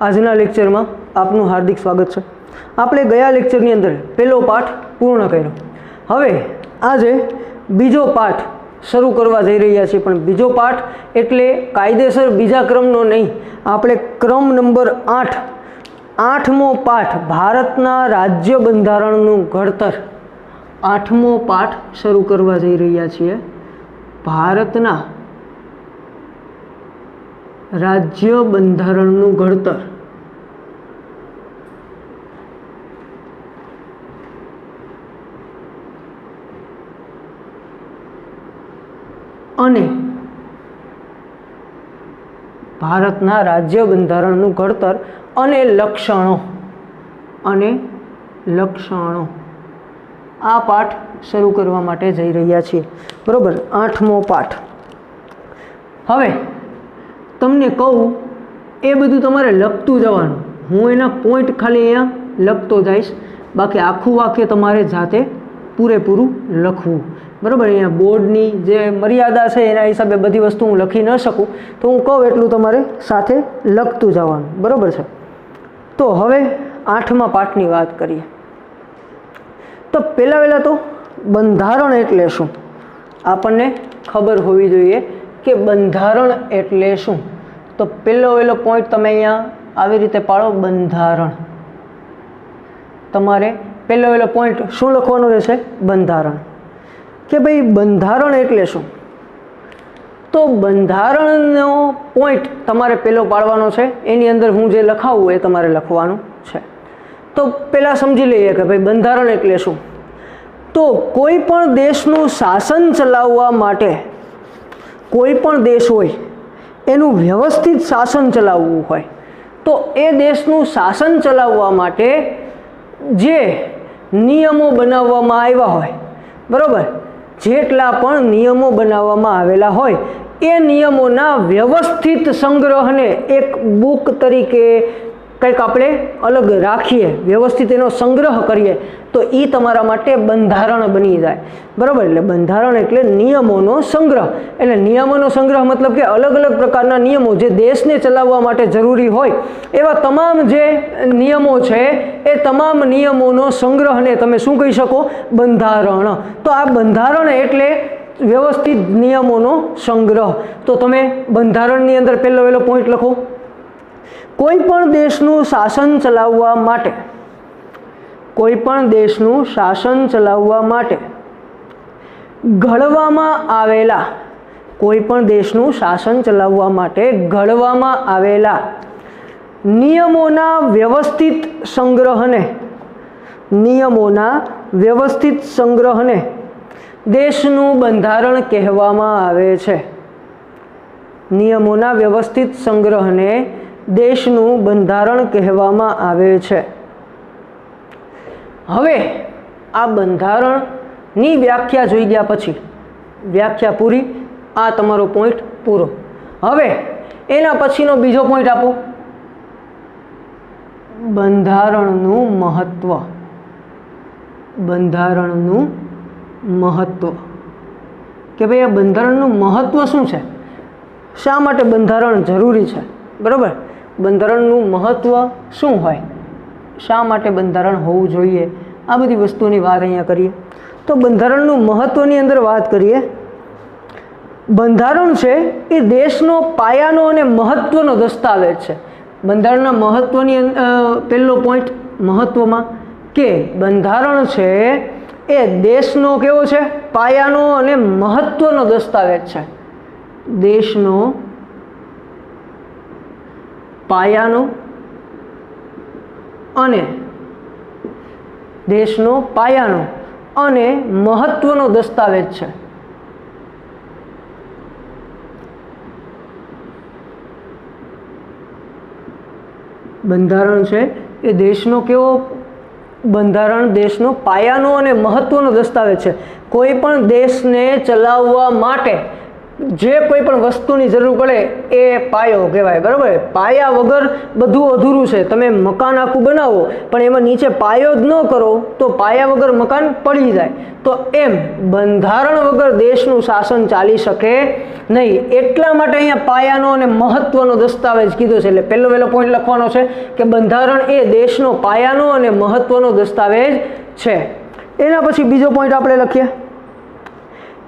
આજના લેક્ચરમાં આપનું હાર્દિક સ્વાગત છે। આપણે ગયા લેક્ચરની અંદર પહેલો પાઠ પૂર્ણ કર્યો। હવે આજે બીજો પાઠ શરૂ કરવા જઈ રહ્યા છીએ, પણ બીજો પાઠ એટલે કાયદેસર બીજા ક્રમનો નહીં, આપણે ક્રમ નંબર 8મો પાઠ ભારતના રાજ્ય બંધારણનું ઘડતર 8મો પાઠ શરૂ કરવા જઈ રહ્યા છીએ। ભારતના રાજ્ય બંધારણનું ઘડતર અને ભારતના રાજ્ય બંધારણનું ઘડતર અને લક્ષણો આ પાઠ શરૂ કરવા માટે જઈ રહ્યા છીએ, બરોબર। 8મો પાઠ। હવે તમને કહું એ બધું તમારે લખતું જવાનું, હું એના પોઈન્ટ ખાલી અહીંયા લખતો જઈશ, બાકી આખું વાક્ય તમારે જાતે પૂરેપૂરું લખવું, બરાબર। અહીંયા બોર્ડની જે મર્યાદા છે એના હિસાબે બધી વસ્તુ હું લખી ન શકું, તો હું કહું એટલું તમારે સાથે લખતું જવાનું, બરાબર છે। તો હવે 8મા પાઠની વાત કરીએ તો પહેલાં તો બંધારણ એટલે શું આપણને ખબર હોવી જોઈએ કે બંધારણ એટલે શું। તો પહેલો પોઈન્ટ તમે અહીંયા આવી રીતે પાડો, બંધારણ। તમારે પહેલો પોઈન્ટ શું લખવાનો રહેશે? બંધારણ। કે ભાઈ બંધારણ એટલે શું? તો બંધારણનો પોઈન્ટ તમારે પહેલો પાડવાનો છે, એની અંદર હું જે લખાવું એ તમારે લખવાનું છે। તો પહેલાં સમજી લઈએ કે ભાઈ બંધારણ એટલે શું। તો કોઈ પણ દેશનું શાસન ચલાવવા માટે, કોઈ પણ દેશ હોય એનું વ્યવસ્થિત શાસન ચલાવવું હોય, તો એ દેશનું શાસન ચલાવવા માટે જે નિયમો બનાવવામાં આવ્યા હોય, બરાબર, જેટલા પણ નિયમો બનાવવામાં આવેલા હોય એ નિયમોના વ્યવસ્થિત સંગ્રહને એક બુક તરીકે કંઈક આપણે અલગ રાખીએ, વ્યવસ્થિત એનો સંગ્રહ કરીએ, તો એ તમારા માટે બંધારણ બની જાય, બરાબર। એટલે બંધારણ એટલે નિયમોનો સંગ્રહ। એટલે નિયમોનો સંગ્રહ મતલબ કે અલગ અલગ પ્રકારના નિયમો જે દેશને ચલાવવા માટે જરૂરી હોય એવા તમામ જે નિયમો છે એ તમામ નિયમોનો સંગ્રહને તમે શું કહી શકો? બંધારણ। તો આ બંધારણ એટલે વ્યવસ્થિત નિયમોનો સંગ્રહ। તો તમે બંધારણની અંદર પહેલો પોઈન્ટ લખો, કોઈ પણ દેશનું શાસન ચલાવવા માટે, કોઈ પણ દેશનું શાસન ચલાવવા માટે ઘડવામાં આવેલા, કોઈ પણ દેશનું શાસન ચલાવવા માટે ઘડવામાં આવેલા નિયમોના વ્યવસ્થિત સંગ્રહને દેશનું બંધારણ કહેવામાં આવે છે। નિયમોના વ્યવસ્થિત સંગ્રહને દેશનું બંધારણ કહેવામાં આવે છે। હવે આ બંધારણની વ્યાખ્યા જોઈ ગયા પછી, વ્યાખ્યા પૂરી, આ તમારો પોઈન્ટ પૂરો। હવે એના પછીનો બીજો પોઈન્ટ આપો, બંધારણનું મહત્વ। બંધારણનું મહત્વ કે ભાઈ આ બંધારણનું મહત્વ શું છે, શા માટે બંધારણ જરૂરી છે, બરાબર। બંધારણનું મહત્વ શું હોય, શા માટે બંધારણ હોવું જોઈએ, આ બધી વસ્તુની વાત અહીંયા કરીએ। તો બંધારણનું મહત્વની અંદર વાત કરીએ, બંધારણ છે એ દેશનો પાયાનો અને મહત્વનો દસ્તાવેજ છે। બંધારણના મહત્વની પહેલો પોઈન્ટ મહત્વમાં કે બંધારણ છે એ દેશનો કેવો છે? પાયાનો અને મહત્વનો દસ્તાવેજ છે। દેશનો પાયાનો અને મહત્વનો દસ્તાવેજ છે। બંધારણ છે એ દેશનો કેવો? બંધારણ દેશનો પાયાનો અને મહત્વનો દસ્તાવેજ છે। કોઈ પણ દેશને ચલાવવા માટે જે કોઈ પણ વસ્તુની જરૂર પડે એ પાયો કહેવાય, બરાબર. પાયા વગર બધું અધૂરું છે. તમે મકાન આખું બનાવો પણ એમાં નીચે પાયો જ ન કરો તો પાયા વગર મકાન પડી જાય. તો એમ બંધારણ વગર દેશનું શાસન ચાલી શકે નહીં. એટલા માટે અહીંયા પાયાનો અને મહત્વનો દસ્તાવેજ કીધો છે. એટલે પહેલો પોઈન્ટ લખવાનો છે કે બંધારણ એ દેશનો પાયાનો અને મહત્વનો દસ્તાવેજ છે. એના પછી બીજો પોઈન્ટ આપણે લખીએ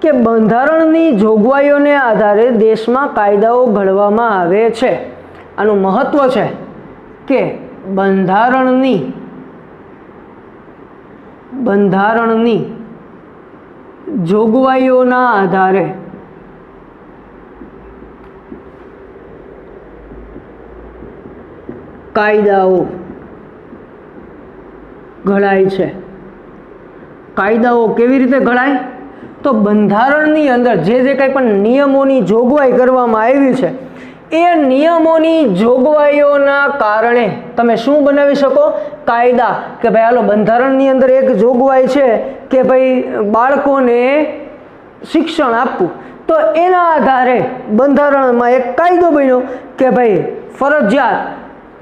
કે બંધારણની જોગવાઈઓને આધારે દેશમાં કાયદાઓ ઘડવામાં આવે છે. આનું મહત્વ છે કે બંધારણની જોગવાઈઓના આધારે કાયદાઓ ઘડાય છે. કાયદાઓ કેવી રીતે ઘડાય? તો બંધારણની અંદર જે કંઈ પણ નિયમોની જોગવાઈ કરવામાં આવી છે એ નિયમોની જોગવાઈઓના કારણે તમે શું બનાવી શકો? કાયદા. કે ભાઈ હાલો બંધારણની અંદર એક જોગવાઈ છે કે ભાઈ બાળકોને શિક્ષણ આપવું, તો એના આધારે બંધારણમાં એક કાયદો બન્યો કે ભાઈ ફરજિયાત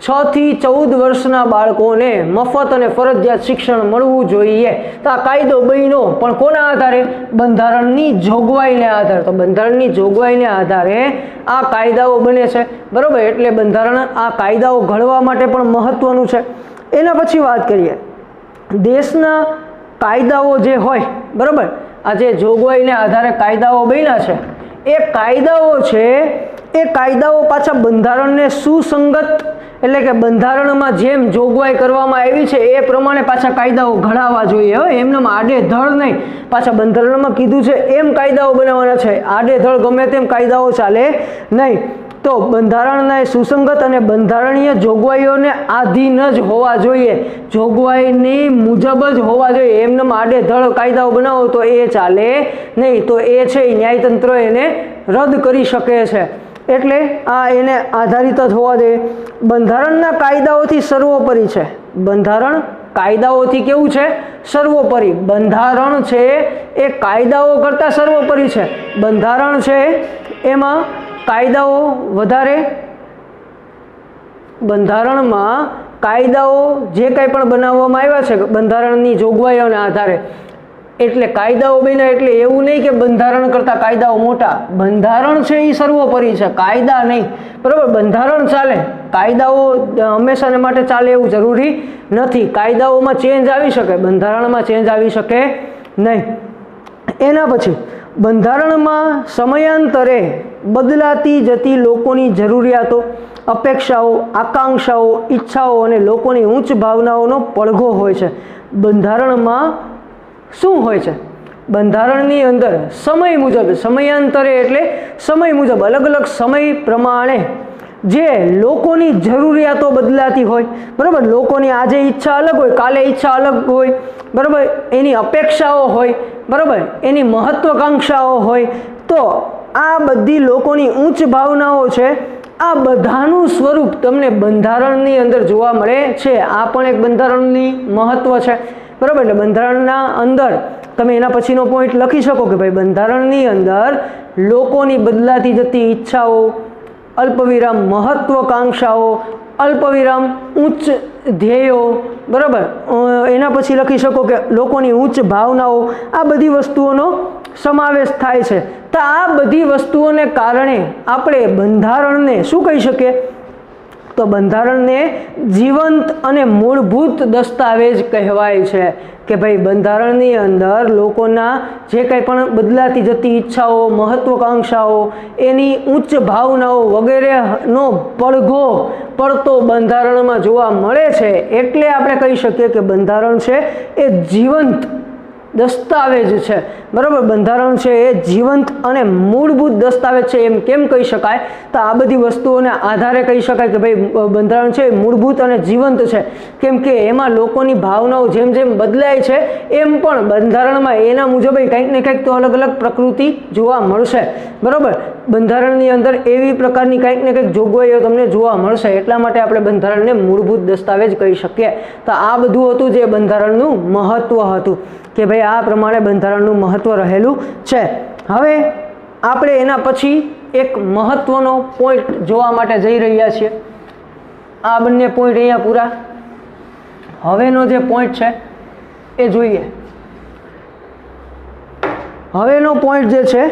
6 થી 14 વર્ષના બાળકોને મફત અને ફરજિયાત શિક્ષણ મળવું જોઈએ. તો આ કાયદો બન્યો પણ કોના આધારે? બંધારણની જોગવાઈને આધારે. તો બંધારણની જોગવાઈને આધારે આ કાયદાઓ બને છે, બરાબર. એટલે બંધારણ આ કાયદાઓ ઘડવા માટે પણ મહત્વનું છે. એના પછી વાત કરીએ દેશના કાયદાઓ જે હોય, બરાબર. આ જે જોગવાઈને આધારે કાયદાઓ બન્યા છે એ કાયદાઓ છે એ કાયદાઓ પાછા બંધારણને સુસંગત, એટલે કે બંધારણમાં જેમ જોગવાઈ કરવામાં આવી છે એ પ્રમાણે પાછા કાયદાઓ ઘડાવવા જોઈએ. એમનેમ આડેધડ નહીં. પાછા બંધારણમાં કીધું છે એમ કાયદાઓ બનાવવાના છે. આડેધડ ગમે તેમ કાયદાઓ ચાલે નહીં. તો બંધારણના સુસંગત અને બંધારણીય જોગવાઈઓને આધીન જ હોવા જોઈએ. જોગવાઈની મુજબ જ હોવા જોઈએ. એમનેમ આડેધડ કાયદાઓ બનાવો તો એ ચાલે નહીં. તો એ છે ન્યાયતંત્ર એને રદ કરી શકે છે. એટલે આ એને આધારિત જ હોવા જોઈએ. બંધારણના કાયદાઓથી સર્વોપરી છે. બંધારણ કાયદાઓથી કેવું છે? સર્વોપરી. બંધારણ છે એ કાયદાઓ કરતાં સર્વોપરી છે. બંધારણ છે એમાં કાયદાઓ વધારે, બંધારણમાં કાયદાઓ જે કંઈ પણ બનાવવામાં આવ્યા છે બંધારણની જોગવાઈઓના આધારે, એટલે કાયદાઓ બન્યા. એટલે એવું નહીં કે બંધારણ કરતાં કાયદાઓ મોટા. બંધારણ છે એ સર્વોપરી છે, કાયદા નહીં, બરાબર. બંધારણ ચાલે, કાયદાઓ હંમેશાને માટે ચાલે એવું જરૂરી નથી. કાયદાઓમાં ચેન્જ આવી શકે, બંધારણમાં ચેન્જ આવી શકે નહીં. એના પછી બંધારણમાં સમયાંતરે બદલાતી જતી લોકોની જરૂરિયાતો, અપેક્ષાઓ, આકાંક્ષાઓ, ઈચ્છાઓ અને લોકોની ઉચ્ચ ભાવનાઓનો પડઘો હોય છે. બંધારણમાં શું હોય છે? બંધારણની અંદર સમય મુજબ, સમયાંતરે એટલે સમય મુજબ, અલગ અલગ સમય પ્રમાણે જે લોકોની જરૂરિયાતો બદલાતી હોય, બરાબર. લોકોની આજે ઈચ્છા અલગ હોય, કાલે ઈચ્છા અલગ હોય, બરાબર. એની અપેક્ષાઓ હોય, બરાબર. એની મહત્વાકાંક્ષાઓ હોય. તો આ બધી લોકોની ઉચ્ચ ભાવનાઓ છે. આ બધાનું સ્વરૂપ તમને બંધારણની અંદર જોવા મળે છે. આ પણ એક બંધારણની મહત્વ છે, બરાબર. એટલે બંધારણના અંદર તમે એના પછીનો પોઈન્ટ લખી શકો કે ભાઈ બંધારણની અંદર લોકોની બદલાતી જતી ઈચ્છાઓ, અલ્પવિરામ મહત્વાકાંક્ષાઓ, અલ્પવિરામ ઉચ્ચ ધ્યેયો, બરાબર. એના પછી લખી શકો કે લોકોની ઉચ્ચ ભાવનાઓ. આ બધી વસ્તુઓનો સમાવેશ થાય છે. તો આ બધી વસ્તુઓને કારણે આપણે બંધારણને શું કહી શકીએ? તો બંધારણને જીવંત અને મૂળભૂત દસ્તાવેજ કહેવાય છે. કે ભાઈ બંધારણની અંદર લોકોના જે કંઈ પણ બદલાતી જતી ઈચ્છાઓ, મહત્વાકાંક્ષાઓ, એની ઉચ્ચ ભાવનાઓ વગેરેનો પડઘો પડતો બંધારણમાં જોવા મળે છે. એટલે આપણે કહી શકીએ કે બંધારણ છે એ જીવંત દસ્તાવેજ છે, બરાબર. બંધારણ છે એ જીવંત અને મૂળભૂત દસ્તાવેજ છે. એમ કેમ કહી શકાય? તો આ બધી વસ્તુઓને આધારે કહી શકાય કે ભાઈ બંધારણ છે એ મૂળભૂત અને જીવંત છે. કેમ કે એમાં લોકોની ભાવનાઓ જેમ જેમ બદલાય છે એમ પણ બંધારણમાં એના મુજબ કંઈક ને કંઈક તો અલગ અલગ પ્રકૃતિ જોવા મળશે, બરાબર. બંધારણની અંદર એવી પ્રકારની કંઈક ને કંઈક જોગવાઈઓ તમને જોવા મળશે. એટલા માટે આપણે બંધારણને મૂળભૂત દસ્તાવેજ કહી શકીએ. તો આ બધું હતું જે બંધારણનું મહત્વ હતું કે ભાઈ આ પ્રમાણે બંધારણનું મહત્વ રહેલું છે. હવે આપણે એના પછી એક મહત્વનો પોઈન્ટ જોવા માટે જઈ રહ્યા છીએ. આ બંને પોઈન્ટ અહીંયા પૂરા. હવેનો જે પોઈન્ટ છે એ જોઈએ. હવેનો પોઈન્ટ જે છે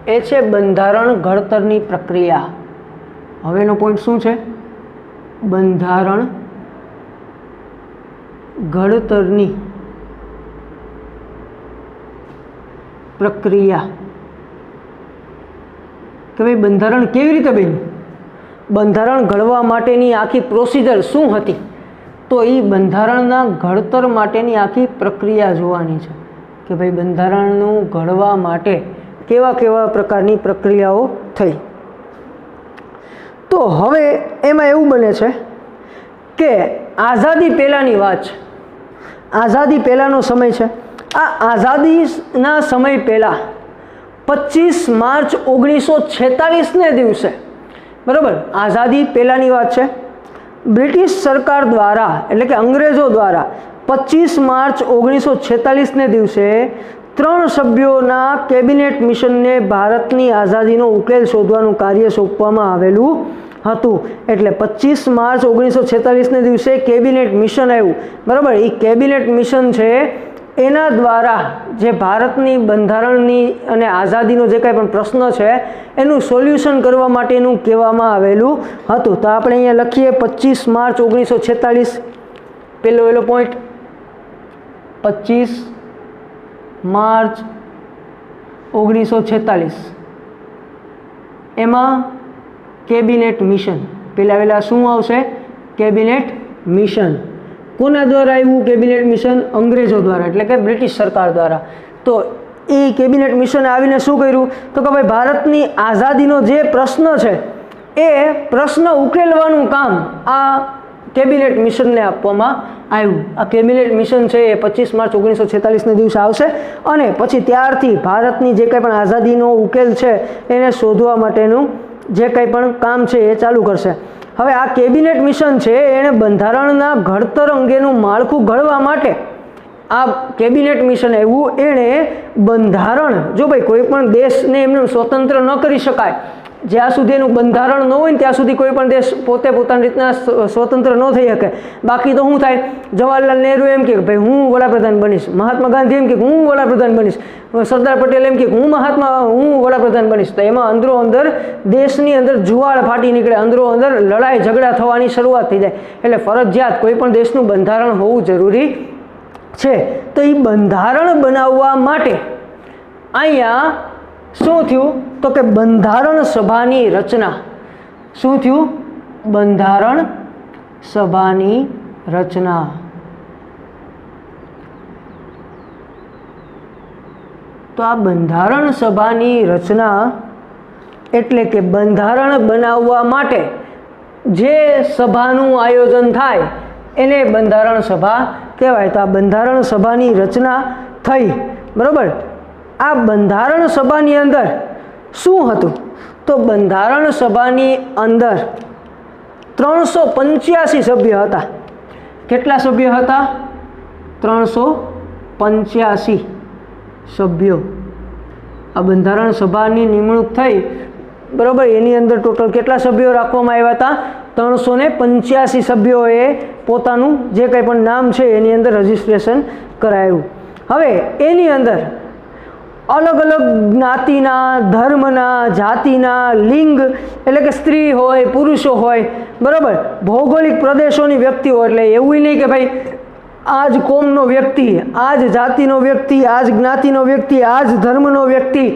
એ છે બંધારણ ઘડતરની પ્રક્રિયા. હવેનો પોઈન્ટ શું છે? બંધારણ ઘડતરની પ્રક્રિયા. કે ભાઈ બંધારણ કેવી રીતે બન્યું, બંધારણ ઘડવા માટેની આખી પ્રોસિજર શું હતી, તો એ બંધારણના ઘડતર માટેની આખી પ્રક્રિયા જોવાની છે કે ભાઈ બંધારણનું ઘડવા માટે કેવા કેવા પ્રકારની પ્રક્રિયાઓ થઈ. તો હવે એમાં એવું બને છે કે આઝાદી પહેલાંની વાત છે. આઝાદી પહેલાંનો સમય છે. આ આઝાદીના સમય પહેલાં 25 માર્ચ 1946ને દિવસે, બરાબર, આઝાદી પહેલાંની વાત છે, બ્રિટિશ સરકાર દ્વારા એટલે કે અંગ્રેજો દ્વારા 25 માર્ચ 1946ને દિવસે 3 સભ્યોના કેબિનેટ મિશનને ભારતની આઝાદીનો ઉકેલ શોધવાનું કાર્ય સોંપવામાં આવેલું હતું. એટલે 25 માર્ચ 1946ને દિવસે કેબિનેટ મિશન આવ્યું, બરાબર. એ કેબિનેટ મિશન છે એના દ્વારા જે ભારતની બંધારણની અને આઝાદીનો જે કાંઈ પણ પ્રશ્ન છે એનું સોલ્યુશન કરવા માટેનું કહેવામાં આવેલું હતું. તો આપણે અહીંયા લખીએ 25 માર્ચ 1946, પહેલો પોઈન્ટ 25 માર્ચ 1946. એમાં કેબિનેટ મિશન, પહેલાં શું આવશે? Cabinet mission. કોના દ્વારા આવ્યું કેબિનેટ મિશન? અંગ્રેજો દ્વારા, એટલે કે બ્રિટિશ સરકાર દ્વારા. તો એ કેબિનેટ મિશને આવીને શું કર્યું? તો કે ભાઈ ભારતની આઝાદીનો જે પ્રશ્ન છે એ પ્રશ્ન ઉકેલવાનું કામ આ કેબિનેટ મિશનને આપવામાં આવ્યું. આ કેબિનેટ મિશન છે એ 25 માર્ચ 1946ને દિવસે આવશે અને પછી ત્યારથી ભારતની જે કંઈ પણ આઝાદીનો ઉકેલ છે એને શોધવા માટેનું જે કંઈ પણ કામ છે એ ચાલુ કરશે. હવે આ કેબિનેટ મિશન છે એણે બંધારણના ઘડતર અંગેનું માળખું ઘડવા માટે આ કેબિનેટ મિશન એવું, એણે બંધારણ, જો ભાઈ કોઈ પણ દેશને એમને સ્વતંત્ર ન કરી શકાય, જ્યાં સુધી એનું બંધારણ ન હોય ને ત્યાં સુધી કોઈ પણ દેશ પોતે પોતાની રીતના સ્વતંત્ર ન થઈ શકે. બાકી તો શું થાય? જવાહરલાલ નહેરુ એમ કે ભાઈ હું વડાપ્રધાન બનીશ, મહાત્મા ગાંધી એમ કે હું વડાપ્રધાન બનીશ, સરદાર પટેલ એમ કે હું વડાપ્રધાન બનીશ. તો એમાં અંદરો અંદર દેશની અંદર જુવાળ ફાટી નીકળે, અંદરો અંદર લડાઈ ઝઘડા થવાની શરૂઆત થઈ જાય. એટલે ફરજિયાત કોઈ પણ દેશનું બંધારણ હોવું જરૂરી છે. તો એ બંધારણ બનાવવા માટે અહીંયા શું થયું? તો કે બંધારણ સભાની રચના. શું થયું? બંધારણ સભાની રચના. તો આ બંધારણ સભાની રચના એટલે કે બંધારણ બનાવવા માટે જે સભાનું આયોજન થાય એને બંધારણ સભા કહેવાય. તો આ બંધારણ સભાની રચના થઈ, બરાબર. આ બંધારણ સભાની અંદર શું હતું? તો બંધારણ સભાની અંદર 385 સભ્ય હતા. કેટલા સભ્યો હતા? 385 સભ્યો. આ બંધારણ સભાની નિમણૂક થઈ, બરાબર. એની અંદર ટોટલ કેટલા સભ્યો રાખવામાં આવ્યા હતા? 385 સભ્યોએ પોતાનું જે કંઈ પણ નામ છે એની અંદર રજિસ્ટ્રેશન કરાયું. હવે એની અંદર અલગ અલગ જ્ઞાતિના, ધર્મના, જાતિના, લિંગ એટલે કે સ્ત્રી હોય, પુરુષો હોય, બરાબર, ભૌગોલિક પ્રદેશોની વ્યક્તિઓ. એટલે એવું નહીં કે ભાઈ આ જ કોમનો વ્યક્તિ, આ જ જાતિનો વ્યક્તિ, આ જ જ્ઞાતિનો વ્યક્તિ, આ જ ધર્મનો વ્યક્તિ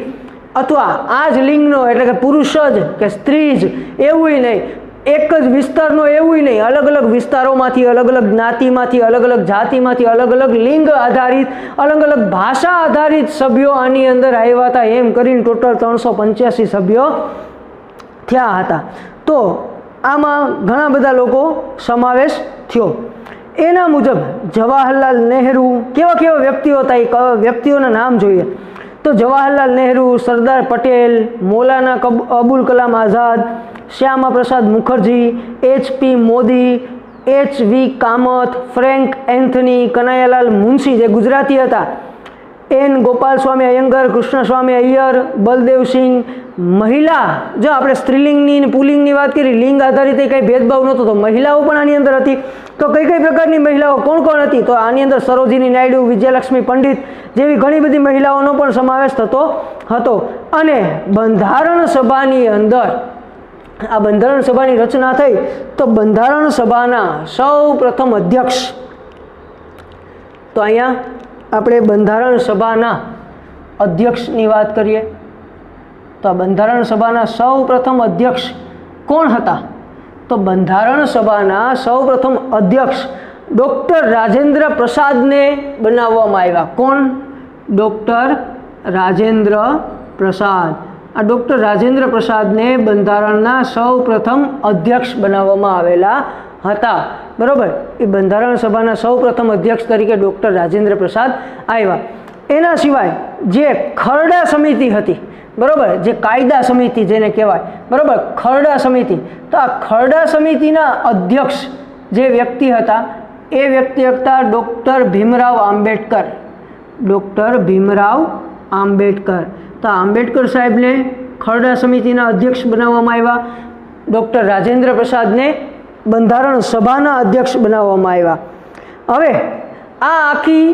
અથવા આ જ લિંગનો એટલે કે પુરુષ જ કે સ્ત્રી જ, એવું નહીં. એક જ વિસ્તારનો એવું નહીં. અલગ અલગ વિસ્તારોમાંથી, અલગ અલગ જ્ઞાતિમાંથી, અલગ અલગ જાતિમાંથી, અલગ અલગ લિંગ આધારિત, અલગ અલગ ભાષા આધારિત સભ્યો આની અંદર આવ્યા હતા. એમ કરીને ટોટલ 385 સભ્યો થયા હતા. તો આમાં ઘણા બધા લોકો સમાવેશ થયો. એના મુજબ જવાહરલાલ નહેરુ, કેવા કેવા વ્યક્તિઓ હતા એ વ્યક્તિઓના નામ જોઈએ. તો જવાહરલાલ નહેરુ, સરદાર પટેલ, મૌલાના અબુલ કલામ આઝાદ, Shyama Prasad Mukherjee, HP Modi, HV Kamat, Frank Anthony, Kanaiyalal Munshi જે ગુજરાતી હતા, એન ગોપાલ સ્વામી અયંગર, કૃષ્ણસ્વામી અય્યર, બલદેવસિંહ. મહિલા, જો આપણે સ્ત્રીલિંગની અને પુલ્લિંગની વાત કરી, લિંગ આધારિત કંઈ ભેદભાવ નહોતો, તો મહિલાઓ પણ આની અંદર હતી. તો કઈ કઈ પ્રકારની મહિલાઓ કોણ કોણ હતી? તો આની અંદર સરોજિની નાયડુ, વિજયલક્ષ્મી પંડિત જેવી ઘણી બધી મહિલાઓનો પણ સમાવેશ થતો હતો. અને બંધારણ સભાની અંદર આ બંધારણ સભાની રચના થઈ તો બંધારણ સભાના સૌ પ્રથમ અધ્યક્ષ, તો અહીંયા આપણે બંધારણ સભાના અધ્યક્ષની વાત કરીએ તો આ બંધારણ સભાના સૌ પ્રથમ અધ્યક્ષ કોણ હતા? તો બંધારણ સભાના સૌ પ્રથમ અધ્યક્ષ ડૉક્ટર રાજેન્દ્ર પ્રસાદને બનાવવામાં આવ્યા. કોણ? ડૉક્ટર રાજેન્દ્ર પ્રસાદ. આ ડૉક્ટર રાજેન્દ્ર પ્રસાદને બંધારણના સૌ પ્રથમ અધ્યક્ષ બનાવવામાં આવેલા હતા. બરાબર, એ બંધારણ સભાના સૌ પ્રથમ અધ્યક્ષ તરીકે ડૉક્ટર રાજેન્દ્ર પ્રસાદ આવ્યા. એના સિવાય જે ખરડા સમિતિ હતી, બરાબર, જે કાયદા સમિતિ જેને કહેવાય, બરાબર, ખરડા સમિતિ, તો આ ખરડા સમિતિના અધ્યક્ષ જે વ્યક્તિ હતા એ વ્યક્તિ હતા ડૉક્ટર ભીમરાવ આંબેડકર. ડૉક્ટર ભીમરાવ આંબેડકર. તો આંબેડકર સાહેબને ખરડા સમિતિના અધ્યક્ષ બનાવવામાં આવ્યા. ડૉક્ટર રાજેન્દ્ર પ્રસાદને બંધારણ સભાના અધ્યક્ષ બનાવવામાં આવ્યા. હવે આ આખી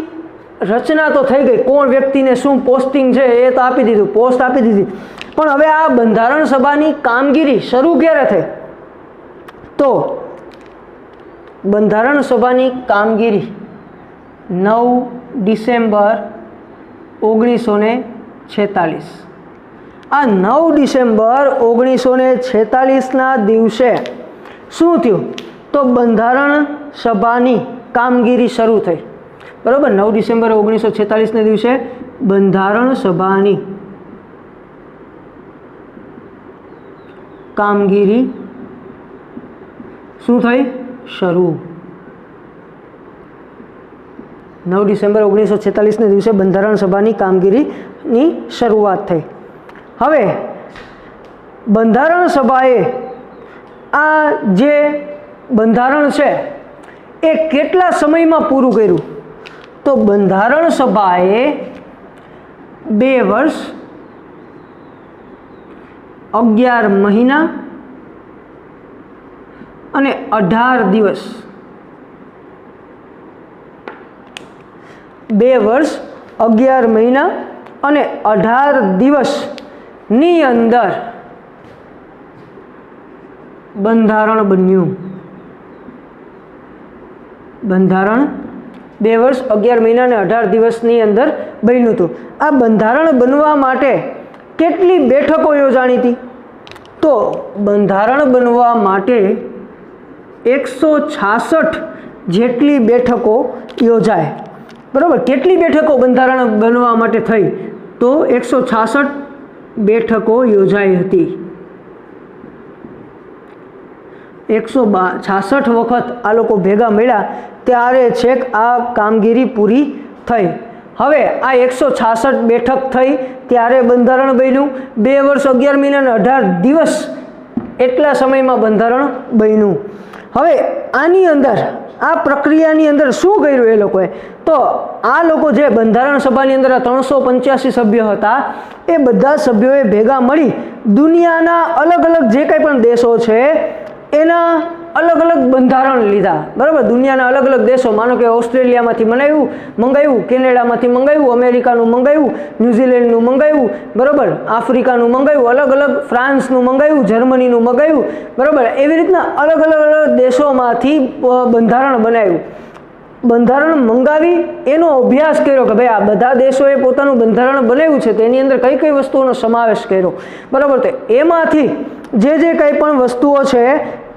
રચના તો થઈ ગઈ, કોણ વ્યક્તિને શું પોસ્ટિંગ છે એ તો આપી દીધું, પોસ્ટ આપી દીધી. પણ હવે આ બંધારણ સભાની કામગીરી શરૂ ક્યારે થઈ? તો બંધારણ સભાની કામગીરી 9 ડિસેમ્બર 1946. આ 9 ડિસેમ્બર 1946ના દિવસે શું થયું? તો બંધારણ સભાની કામગીરી શરૂ થઈ. બરાબર, 9 ડિસેમ્બર 1946ને દિવસે બંધારણ સભાની કામગીરી શું થઈ? શરૂ. 9 ડિસેમ્બર 1946ને દિવસે બંધારણ સભાની કામગીરીની શરૂઆત થઈ. હવે બંધારણ સભાએ આ જે બંધારણ છે એ કેટલા સમયમાં પૂરું કર્યું? તો બંધારણ સભાએ 2 વર્ષ 11 મહિના અને 18 દિવસ 2 વર્ષ 11 મહિના અને 18 દિવસની અંદર બંધારણ બન્યું. બંધારણ 2 વર્ષ 11 મહિના અને 18 દિવસની અંદર બન્યું હતું. આ બંધારણ બનવા માટે કેટલી બેઠકો યોજાણી હતી? તો બંધારણ બનવા માટે 166 જેટલી બેઠકો યોજાય. બરાબર, કેટલી બેઠકો બંધારણ બનવા માટે થઈ? તો 166 બેઠકો યોજાઈ હતી. 166 વખત આ લોકો ભેગા મળ્યા ત્યારે છેક આ કામગીરી પૂરી થઈ. હવે આ 166 બેઠક થઈ ત્યારે બંધારણ બન્યું. 2 વર્ષ 11 મહિના અને 18 દિવસ એટલા સમયમાં બંધારણ બન્યું. હવે આની અંદર આ પ્રક્રિયાની અંદર શું કર્યું એ લોકોએ? તો આ લોકો જે બંધારણ સભાની અંદર 385 સભ્યો હતા એ બધા સભ્યોએ ભેગા મળી દુનિયાના અલગ અલગ જે કંઈ પણ દેશો છે એના અલગ અલગ બંધારણ લીધા. બરાબર, દુનિયાના અલગ અલગ દેશો, માનો કે ઓસ્ટ્રેલિયામાંથી મંગાવ્યું, કેનેડામાંથી મંગાવ્યું, અમેરિકાનું મંગાવ્યું, ન્યૂઝીલેન્ડનું મંગાવ્યું, બરાબર, આફ્રિકાનું મંગાવ્યું, અલગ અલગ, ફ્રાન્સનું મંગાવ્યું, જર્મનીનું મંગાવ્યું, બરાબર, એવી રીતના અલગ અલગ દેશોમાંથી બંધારણ બનાવ્યું. બંધારણ મંગાવી એનો અભ્યાસ કર્યો કે ભાઈ આ બધા દેશોએ પોતાનું બંધારણ બનાવ્યું છે તો એની અંદર કઈ કઈ વસ્તુઓનો સમાવેશ કર્યો. બરાબર, તો એમાંથી જે કંઈ પણ વસ્તુઓ છે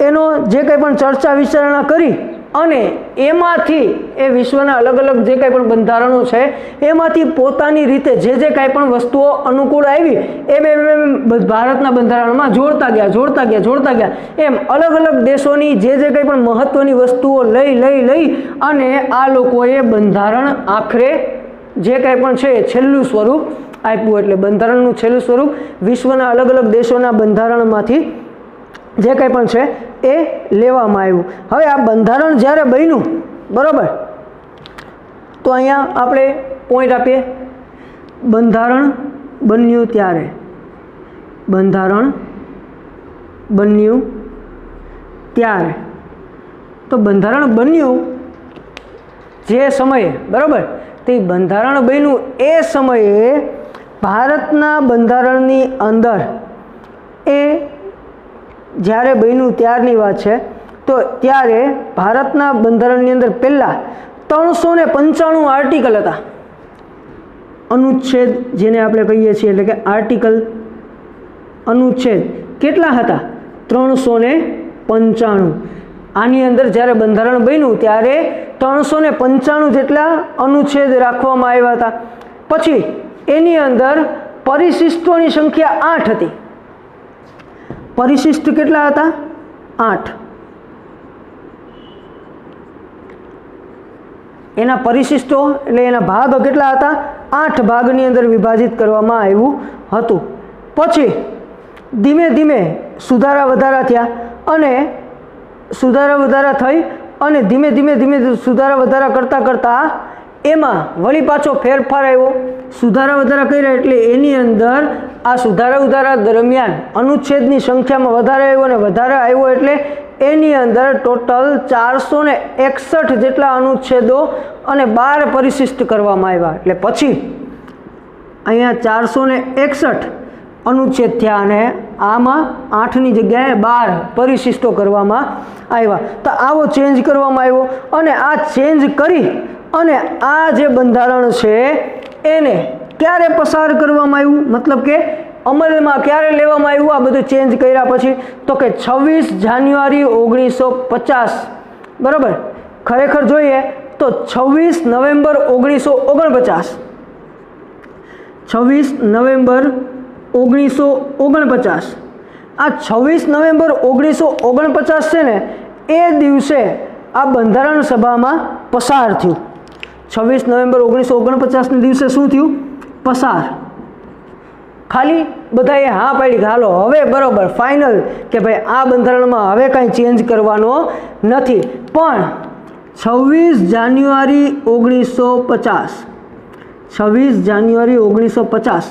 એનો જે કંઈ પણ ચર્ચા વિચારણા કરી અને એમાંથી એ વિશ્વના અલગ અલગ જે કંઈ પણ બંધારણો છે એમાંથી પોતાની રીતે જે કંઈ પણ વસ્તુઓ અનુકૂળ આવી એ ભારતના બંધારણમાં જોડતા ગયા એમ અલગ અલગ દેશોની જે કંઈ પણ મહત્ત્વની વસ્તુઓ લઈ અને આ લોકોએ બંધારણ આખરે જે કંઈ પણ છે એ છેલ્લું સ્વરૂપ આપ્યું. એટલે બંધારણનું છેલ્લું સ્વરૂપ વિશ્વના અલગ અલગ દેશોના બંધારણમાંથી જે કંઈ પણ છે એ લેવામાં આવ્યું. હવે આ બંધારણ જ્યારે બન્યું, બરાબર, તો અહીંયા આપણે પોઈન્ટ આપીએ બંધારણ બન્યું ત્યારે, બંધારણ બન્યું ત્યારે, તો બંધારણ બન્યું જે સમયે, બરાબર, તે બંધારણ બન્યું એ સમયે ભારતના બંધારણની અંદર એ જ્યારે બન્યું ત્યારની વાત છે, તો ત્યારે ભારતના બંધારણની અંદર પહેલાં 395 આર્ટિકલ હતા, અનુચ્છેદ જેને આપણે કહીએ છીએ, એટલે કે આર્ટિકલ, અનુચ્છેદ કેટલા હતા? 395. આની અંદર જ્યારે બંધારણ બન્યું ત્યારે 395 જેટલા અનુચ્છેદ રાખવામાં આવ્યા હતા. પછી એની અંદર પરિશિષ્ટોની સંખ્યા 8 હતી. પરિશિષ્ટ કેટલા હતા? 8. એના પરિશિષ્ટો એટલે એના ભાગ કેટલા હતા? 8 ભાગની અંદર વિભાજિત કરવામાં આવ્યું હતું. પછી ધીમે ધીમે સુધારા વધારા થયા અને સુધારા વધારા થઈ અને ધીમે ધીમે સુધારા વધારા કરતાં કરતાં એમાં વળી પાછો ફેરફાર આવ્યો. સુધારા વધારા કર્યા એટલે એની અંદર આ સુધારા વધારા દરમિયાન અનુચ્છેદની સંખ્યામાં વધારે આવ્યો અને વધારે આવ્યો એટલે એની અંદર ટોટલ 461 જેટલા અનુચ્છેદો અને 12 પરિશિષ્ટ કરવામાં આવ્યા. એટલે પછી અહીંયા 461 અનુચ્છેદ થયા અને આમાં 8ની જગ્યાએ 12 પરિશિષ્ટો કરવામાં આવ્યા. તો આવો ચેન્જ કરવામાં આવ્યો અને આ ચેન્જ કરી અને આ જે બંધારણ છે એને ક્યારે પસાર કરવામાં આવ્યું, મતલબ કે અમલમાં ક્યારે લેવામાં આવ્યું આ બધું ચેન્જ કર્યા પછી? તો કે 26 જાન્યુઆરી 1950. બરાબર, ખરેખર જોઈએ તો 26 નવેમ્બર 1949. 26 નવેમ્બર 1949. આ 26 નવેમ્બર 1949 છે ને એ દિવસે આ બંધારણ સભામાં પસાર થયું. 26 નવેમ્બર 1949ના દિવસે શું થયું? પસાર. ખાલી બધાએ હા પાડી કે હાલો હવે બરાબર ફાઇનલ કે ભાઈ આ બંધારણમાં હવે કાંઈ ચેન્જ કરવાનો નથી. પણ 26 જાન્યુઆરી 1950, 26 જાન્યુઆરી 1950,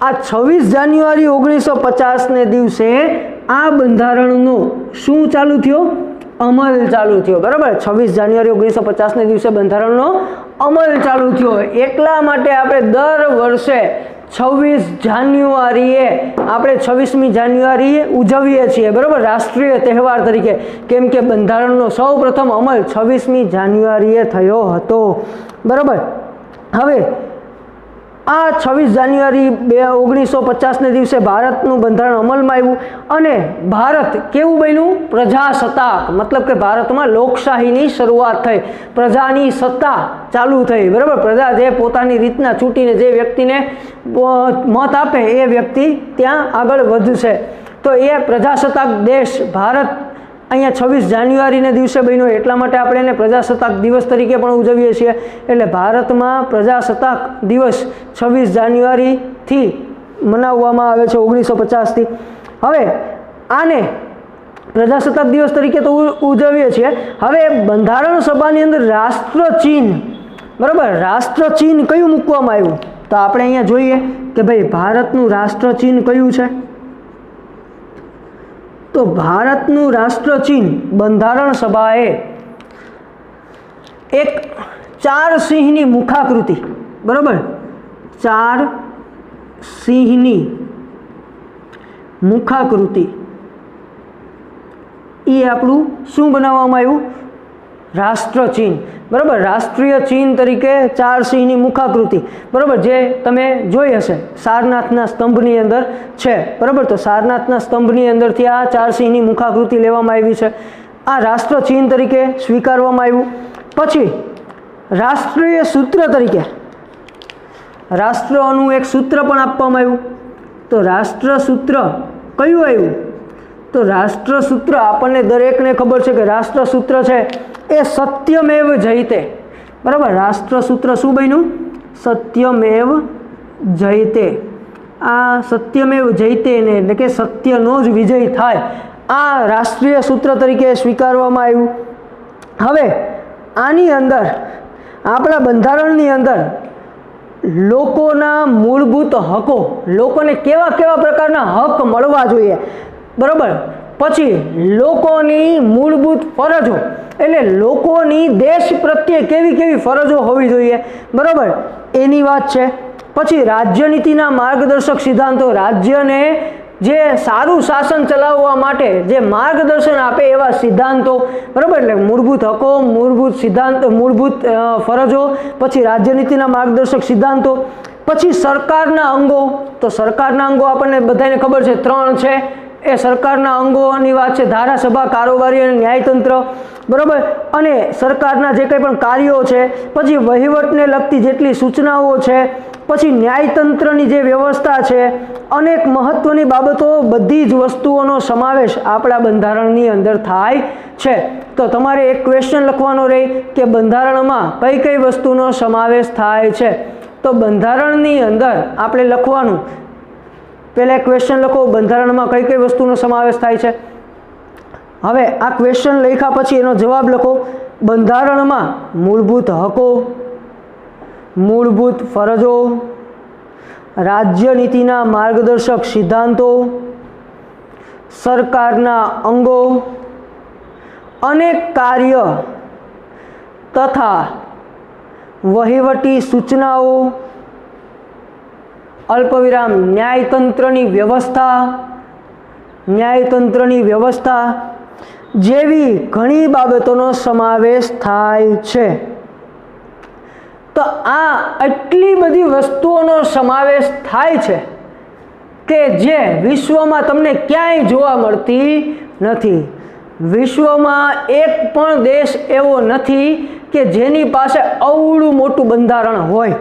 આ 26 જાન્યુઆરી 1950ને દિવસે આ બંધારણનો શું ચાલુ થયો? અમલ ચાલુ થયો. બરાબર, 26 જાન્યુઆરી 1950ને દિવસે બંધારણનો અમલ ચાલુ થયો. એટલા માટે આપણે દર વર્ષે 26 જાન્યુઆરીએ આપણે 26મી જાન્યુઆરીએ ઉજવીએ છીએ. બરાબર, રાષ્ટ્રીય તહેવાર તરીકે, કેમ કે બંધારણનો સૌ પ્રથમ અમલ 26મી જાન્યુઆરીએ થયો હતો. બરાબર, હવે આ 26 જાન્યુઆરી 1950ને દિવસે ભારતનું બંધારણ અમલમાં આવ્યું અને ભારત કેવું બન્યું? પ્રજાસત્તાક. મતલબ કે ભારતમાં લોકશાહીની શરૂઆત થઈ, પ્રજાની સત્તા ચાલુ થઈ. બરાબર, પ્રજા જે પોતાની રીતના ચૂંટીને જે વ્યક્તિને મત આપે એ વ્યક્તિ ત્યાં આગળ વધશે. તો એ પ્રજાસત્તાક દેશ ભારત અહીંયા 26 જાન્યુઆરીને દિવસે બન્યો. એટલા માટે આપણે એને પ્રજાસત્તાક દિવસ તરીકે પણ ઉજવીએ છીએ. એટલે ભારતમાં પ્રજાસત્તાક દિવસ 26 જાન્યુઆરીથી મનાવવામાં આવે છે 1950થી. હવે આને પ્રજાસત્તાક દિવસ તરીકે તો ઉજવીએ છીએ. હવે બંધારણ સભાની અંદર રાષ્ટ્રચિહ્ન, બરાબર, રાષ્ટ્રચિહ્ન કયું મૂકવામાં આવ્યું? તો આપણે અહીંયા જોઈએ કે ભાઈ ભારતનું રાષ્ટ્રચિહ્ન કયું છે? તો ભારતનું રાષ્ટ્રચિહ્ન બંધારણ સભાએ એક 4 સિંહની મુખાકૃતિ, બરાબર, 4 સિંહની મુખાકૃતિ, એ આપણું શું બનાવવામાં આવ્યું? રાષ્ટ્રચિહ્ન. બરાબર, રાષ્ટ્રીય ચિહ્ન તરીકે 4 સિંહની મુખાકૃતિ. બરાબર, જે તમે જોઈ હશે સારનાથના સ્તંભની અંદર છે. બરાબર, તો સારનાથના સ્તંભની અંદરથી આ 4 સિંહની મુખાકૃતિ લેવામાં આવી છે. આ રાષ્ટ્રચિહ્ન તરીકે સ્વીકારવામાં આવ્યું. પછી રાષ્ટ્રીય સૂત્ર તરીકે રાષ્ટ્રનું એક સૂત્ર પણ આપવામાં આવ્યું. તો રાષ્ટ્રસૂત્ર કયું આવ્યું? તો રાષ્ટ્રસૂત્ર આપણને દરેકને ખબર છે કે રાષ્ટ્રસૂત્ર છે એ સત્યમેવ જયતે. બરાબર, રાષ્ટ્રસૂત્ર શું બન્યું? સત્યમેવ જયતે. આ સત્યમેવ જયતે ને એટલે કે સત્યનો જ વિજય થાય, આ રાષ્ટ્રીય સૂત્ર તરીકે સ્વીકારવામાં આવ્યું. હવે આની અંદર આપણા બંધારણની અંદર લોકોના મૂળભૂત હકો, લોકોને કેવા કેવા પ્રકારના હક મળવા જોઈએ, બરાબર. પછી લોકોની મૂળભૂત ફરજો, એટલે લોકોની દેશ પ્રત્યે કેવી કેવી ફરજો હોવી જોઈએ, બરાબર, એની વાત છે. પછી રાજ્યનીતિના માર્ગદર્શક સિદ્ધાંતો, રાજ્યને જે સારું શાસન ચલાવવા માટે જે માર્ગદર્શન આપે એવા સિદ્ધાંતો, બરાબર. એટલે મૂળભૂત હકો, મૂળભૂત સિદ્ધાંત, મૂળભૂત ફરજો, પછી રાજ્યનીતિના માર્ગદર્શક સિદ્ધાંતો. પછી સરકારના અંગો, તો સરકારના અંગો આપણને બધાને ખબર છે 3 છે. એ સરકારના અંગોની વાત છે: ધારાસભા, કારોબારી અને ન્યાયતંત્ર, બરાબર. અને સરકારના જે કંઈ પણ કાર્યો છે, પછી વહીવટને લગતી જેટલી સૂચનાઓ છે, પછી ન્યાયતંત્રની જે વ્યવસ્થા છે, અનેક મહત્વની બાબતો, બધી જ વસ્તુઓનો સમાવેશ આપણા બંધારણની અંદર થાય છે. તો તમારે એક ક્વેશ્ચન લખવાનો રહે કે બંધારણમાં કઈ કઈ વસ્તુનો સમાવેશ થાય છે. તો બંધારણની અંદર આપણે લખવાનું, પહેલાં એક ક્વેશ્ચન લખો, બંધારણમાં કઈ કઈ વસ્તુનો સમાવેશ થાય છે. હવે આ ક્વેશ્ચન લખ્યા પછી એનો જવાબ લખો. બંધારણમાં મૂળભૂત હકો, મૂળભૂત ફરજો, રાજ્યનીતિના માર્ગદર્શક સિદ્ધાંતો, સરકારના અંગો, અનેક કાર્ય તથા વહીવટી સૂચનાઓ, અલ્પવિરામ ન્યાયતંત્રની વ્યવસ્થા જેવી ઘણી બાબતોનો સમાવેશ થાય છે. તો આ આટલી બધી વસ્તુઓનો સમાવેશ થાય છે કે જે વિશ્વમાં તમને ક્યાંય જોવા મળતી નથી. વિશ્વમાં એક પણ દેશ એવો નથી કે જેની પાસે અવળું મોટું બંધારણ હોય.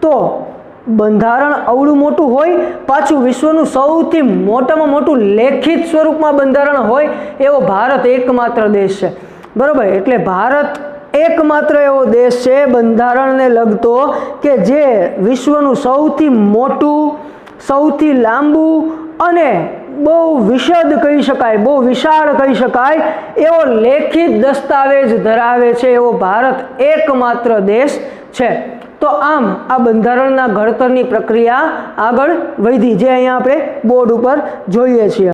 તો બંધારણ અવળું મોટું હોય, પાછું વિશ્વનું સૌથી મોટામાં મોટું લેખિત સ્વરૂપમાં બંધારણ હોય એવો ભારત એકમાત્ર દેશ છે, બરાબર. એટલે ભારત એકમાત્ર એવો દેશ છે બંધારણને લગતો કે જે વિશ્વનું સૌથી મોટું, સૌથી લાંબુ અને બહુ વિશદ કહી શકાય, બહુ વિશાળ કહી શકાય એવો લેખિત દસ્તાવેજ ધરાવે છે એવો ભારત એકમાત્ર દેશ છે. તો આમ આ બંધારણના ઘડતરની પ્રક્રિયા આગળ વધી, જે અહીંયા આપણે બોર્ડ ઉપર જોઈએ છીએ.